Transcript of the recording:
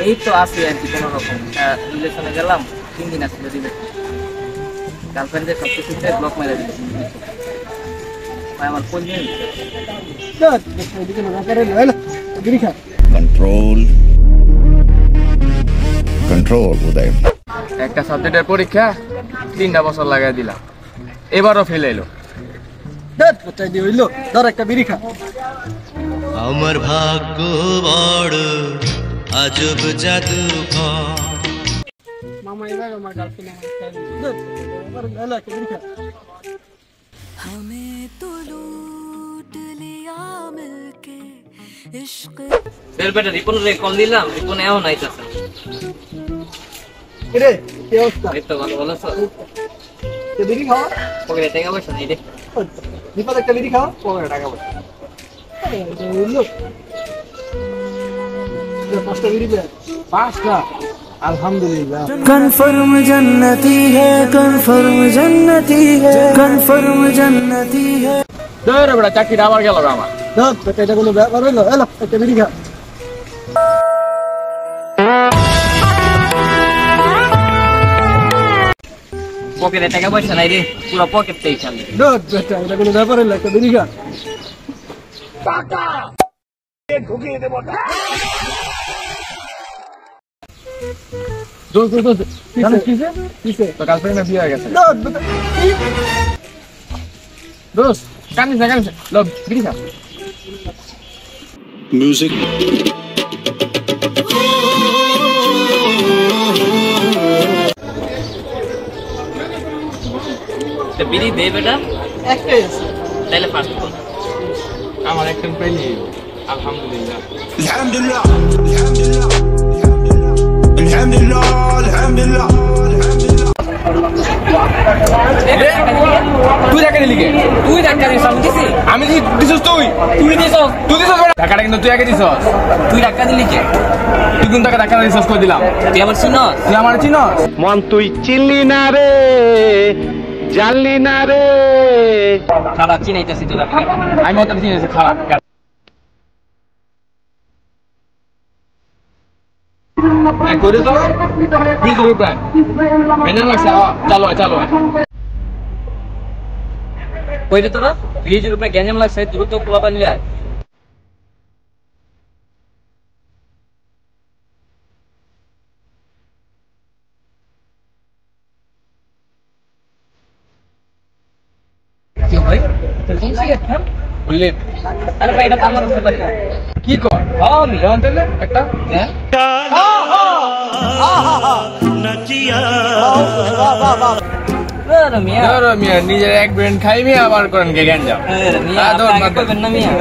এই তো আছি আর কি কোনো রকম রিলেশনে গেলাম 3 দিন আসলে দিবে গার্লফ্রেন্ডের সবকিছুতে ব্লক মেরে দিল আমার কোন দিন কন্ট্রোল উদয় একটা সাবজেক্টের পরীক্ষা 3টা বছর লাগাই দিলাম এবারও ফেল এলো আমার ভাগ্য বড় আজব জাদু মামা এবার আমার গার্লফ্রেন্ড हमें तो लूट लिया मिलके इश्क বের বেটা রিপন রে কল দিলাম রিপন এও নাই তাছে রে কি অবস্থা এই তো ভালো ভালো স্যার তে বিড়ি খাও পকেটে টাকা পয়সা নেই রে দীপক একটা বিড়ি খাও পকেটে টাকা পয়সা লোক 5টা বিড়ি দে 5টা अल्हम्दुलिल्लाह कन्फर्म जन्नती है कन्फर्म जन्नती है कन्फर्म जन्नती है ধরে বেটা চাকরিটা আবার গেল আমার দাও তো এটা কোনো ব্যাপার হলো এলো একটা বিড়ি খা পকেটে টাকা পয়সা নাই রে পুরো পকেটটাই খালি দাও বেটা এটা কোনো ব্যাপার হলো একটা বিড়ি খা টাকা ঢুকিয়ে দেব দোস্ত কিসে তো গার্লফ্রেন্ডের বিয়ে হয়ে গেছে দোস্ত কানিস লো বিড়ি খা মিউজিক তো বিড়ি দে বেটা একটাই আছে তাইলে ফার্স্ট কোন আমার একটা পেলি আলহামদুলিল্লাহ আলহামদুলিল্লাহ আলহামদুলিল্লাহ আলহামদুলিল্লাহ তুই টাকা দিলি কে তুই টাকা দিছিস আমি দিছি আমি দিছিস তুই দিছিস টাকাটা কিন্তু তুই আগে দিছিস তুই টাকা দিলি কে তুই কোন টাকা দিছিস কই দিলাম তুই আমার চিনস তুই আমার চিনস মন তুই চিনলি না রে জানলি না রে খারাপ চিনাইতাছি তোর আমি ওটা চিনেছি খারাপ করে তো বিজু রূপায় মেনে লাগছে চালো কইরে তোরা ভিডিওর উপরে গ্যাঞ্জাম লাগছে দ্রুত পোলা পানি আয় কি ভাই তুই কোন সিগারেট খাম বললি আরে ভাই এটা তো আমার উপরে পারি কি কর আমি তাহলে একটা হ্যাঁ আরে মিয়া ধরো মিয়া নিজের এক ব্রেন খাই মিয়া আবার করেন কে জ্ঞান যাও আরে মিয়া আপনি করবেন না মিয়া